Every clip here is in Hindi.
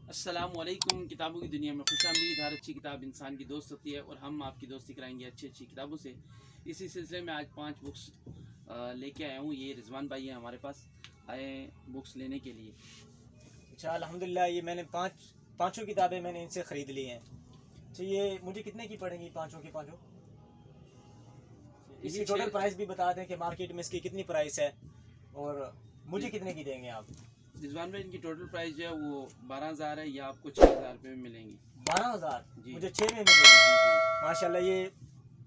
अस्सलामुअलैकुम। किताबों की दुनिया में खुशामदीद। हर अच्छी किताब इंसान की दोस्त होती है और हम आपकी दोस्ती कराएंगे अच्छी अच्छी किताबों से। इसी सिलसिले में आज 5 बुक्स लेके आया हूँ। ये रिजवान भाई हैं हमारे पास, आए बुक्स लेने के लिए। अच्छा, अल्हम्दुलिल्लाह। ये मैंने पाँचों किताबें मैंने इनसे ख़रीद ली हैं। तो ये मुझे कितने की पड़ेंगी पाँचों की पाँचों? इसकी टोटल प्राइस भी बता दें कि मार्केट में इसकी कितनी प्राइस है और मुझे कितने की देंगे आप? रिजवान भाई, इनकी टोटल प्राइस जो है वो 12,000 है। ये आपको 6,000 रुपये में मिलेंगी। 12,000 जी। मुझे 6 में मिलेगी। जी माशाल्लाह, ये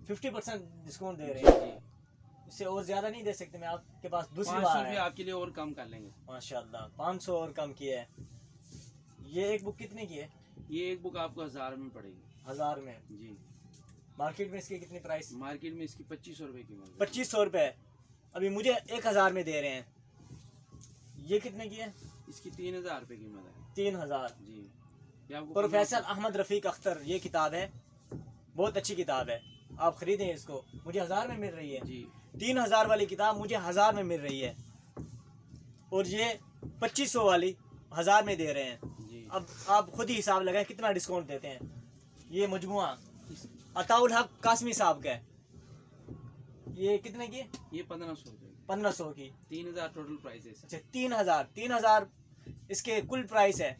50% डिस्काउंट दे जी रहे जी हैं। जी। इससे और ज़्यादा नहीं दे सकते? मैं आपके पास दूसरी 500 बार रुपये है। आपके लिए और कम कर लेंगे। माशाल्लाह, 500 और कम किया है। ये एक बुक कितने की है? ये एक बुक आपको 1000 में पड़ेगी। 1000 में? जी। मार्केट में इसकी कितनी प्राइस? मार्केट में इसकी 2500 रुपये की मिलेगी। 2500 रुपये। अभी मुझे 1000 में दे रहे हैं। ये कितने की है? इसकी 3000 रुपये कीमत है। 3000। जी। ये आपको प्रोफेसर अहमद रफ़ीक अख्तर, ये किताब है, बहुत अच्छी किताब है। आप खरीदें इसको, मुझे 1000 में मिल रही है। जी। 3000 वाली किताब मुझे 1000 में मिल रही है और ये 2500 वाली 1000 में दे रहे हैं। जी। अब आप खुद ही हिसाब लगाएं कितना डिस्काउंट देते हैं। ये मजमुआ अताउल हक कासमी साहब का है। ये कितने की? ये 1500 रुपये। 1500 की। 3000 टोटल प्राइस है। अच्छा, 3000 इसके कुल प्राइस है।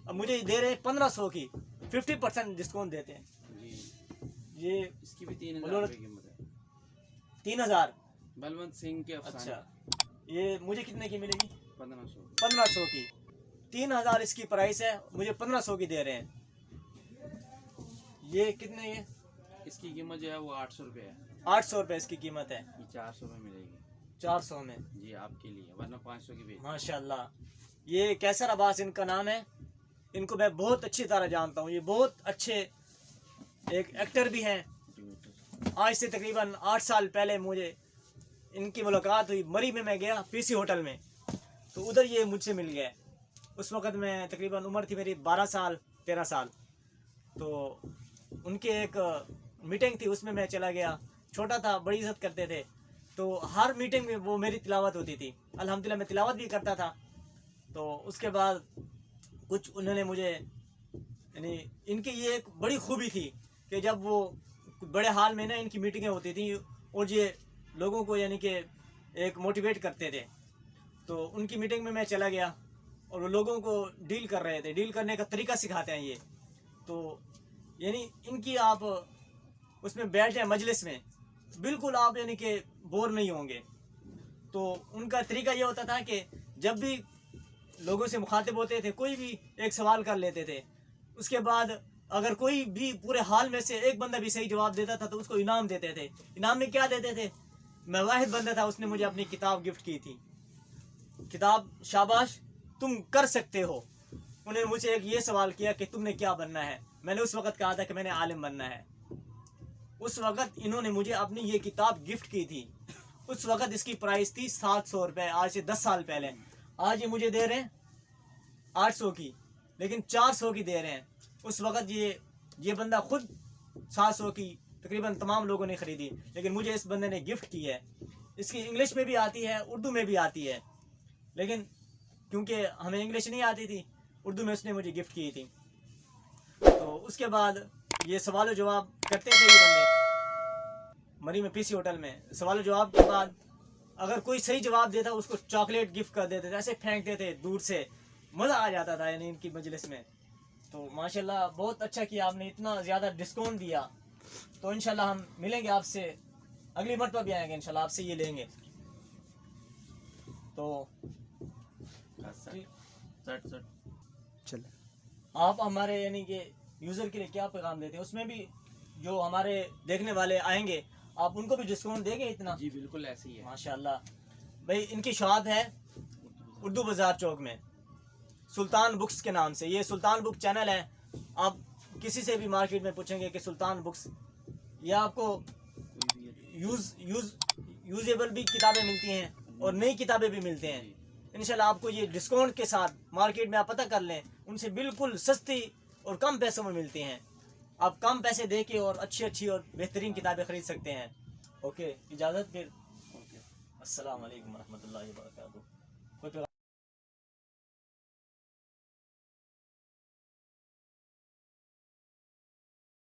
अब मुझे दे रहे हैं 1500 की। 50% डिस्काउंट देते हैं। जी। ये इसकी भी 3000 रुपये कीमत है। 3000। बलवंत सिंह के अफसाने। अच्छा, ये मुझे कितने की मिलेगी? 1500। 1500 की। 3000 इसकी प्राइस है, मुझे 1500 की दे रहे हैं। ये कितने है? इसकी कीमत जो है वो 800 रुपये है। 800 रुपये इसकी कीमत है। ये 400 में मिलेगी। 400 में? जी, आपके लिए, वरना 500 की बेच। माशाल्लाह। ये कैसर अब्बास इनका नाम है। इनको मैं बहुत अच्छी तरह जानता हूँ। ये बहुत अच्छे एक एक्टर भी हैं। आज से तकरीबन 8 साल पहले मुझे इनकी मुलाकात हुई। मरी में मैं गया पीसी होटल में, तो उधर ये मुझसे मिल गए। उस वक़्त मैं तकरीबन उम्र थी मेरी 12 साल 13 साल। तो उनके एक मीटिंग थी, उसमें मैं चला गया। छोटा था, बड़ी इज़्ज़त करते थे। तो हर मीटिंग में वो मेरी तिलावत होती थी। अल्हम्दुलिल्लाह मैं तिलावत भी करता था। तो उसके बाद कुछ उन्होंने मुझे, यानी इनकी ये एक बड़ी खूबी थी कि जब वो बड़े हाल में ना इनकी मीटिंगें होती थी और ये लोगों को यानी कि एक मोटिवेट करते थे। तो उनकी मीटिंग में मैं चला गया और वो लोगों को डील कर रहे थे, डील करने का तरीका सिखाते हैं ये। तो यानी इनकी आप उसमें बैठ जाए मजलिस में, बिल्कुल आप यानी कि बोर नहीं होंगे। तो उनका तरीका ये होता था कि जब भी लोगों से मुखातिब होते थे, कोई भी एक सवाल कर लेते थे। उसके बाद अगर कोई भी पूरे हाल में से एक बंदा भी सही जवाब देता था तो उसको इनाम देते थे। इनाम में क्या देते थे? मैं वाहिद बंदा था, उसने मुझे अपनी किताब गिफ्ट की थी। किताब शाबाश तुम कर सकते हो। उन्होंने मुझे एक ये सवाल किया कि तुमने क्या बनना है। मैंने उस वक़्त कहा था कि मैंने आलिम बनना है। उस वक़्त इन्होंने मुझे अपनी ये किताब गिफ्ट की थी। उस वक़्त इसकी प्राइस थी 700 रुपये, आज से 10 साल पहले। आज ये मुझे दे रहे हैं 800 की, लेकिन 400 की दे रहे हैं। उस वक़्त ये बंदा खुद 700 की तकरीबन तमाम लोगों ने ख़रीदी, लेकिन मुझे इस बंदे ने गिफ्ट की है। इसकी इंग्लिश में भी आती है, उर्दू में भी आती है, लेकिन क्योंकि हमें इंग्लिश नहीं आती थी, उर्दू में उसने मुझे गिफ्ट की थी। तो उसके बाद ये सवाल जवाब करते थे ये बंदे मरी में पीसी होटल में। सवाल जवाब के बाद अगर कोई सही जवाब देता उसको चॉकलेट गिफ्ट कर देते थे, ऐसे फेंकते थे दूर से। मज़ा आ जाता था यानी इनकी मजलिस में। तो माशाल्लाह बहुत अच्छा किया आपने, इतना ज़्यादा डिस्काउंट दिया। तो इंशाल्लाह हम मिलेंगे आपसे, अगली मरतबा भी आएंगे इंशाल्लाह, आपसे ये लेंगे। तो चल, आप हमारे यानी कि यूज़र के लिए क्या पैगाम देते हैं? उसमें भी जो हमारे देखने वाले आएंगे आप उनको भी डिस्काउंट देंगे इतना? जी बिल्कुल ऐसे ही है। माशाल्लाह भाई। इनकी शॉप है उर्दू बाज़ार चौक में, सुल्तान बुक्स के नाम से। ये सुल्तान बुक चैनल है। आप किसी से भी मार्केट में पूछेंगे कि सुल्तान बुक्स, ये आपको यूजेबल भी किताबें मिलती हैं और नई किताबें भी मिलते हैं। इंशाल्लाह आपको ये डिस्काउंट के साथ मार्केट में आप पता कर लें, उनसे बिल्कुल सस्ती और कम पैसों में मिलती हैं। आप कम पैसे दे के और अच्छी और बेहतरीन किताबें ख़रीद सकते हैं। ओके, इजाज़त फिर। अस्सलाम वालेकुम रहमतुल्लाहि व बरकातहू।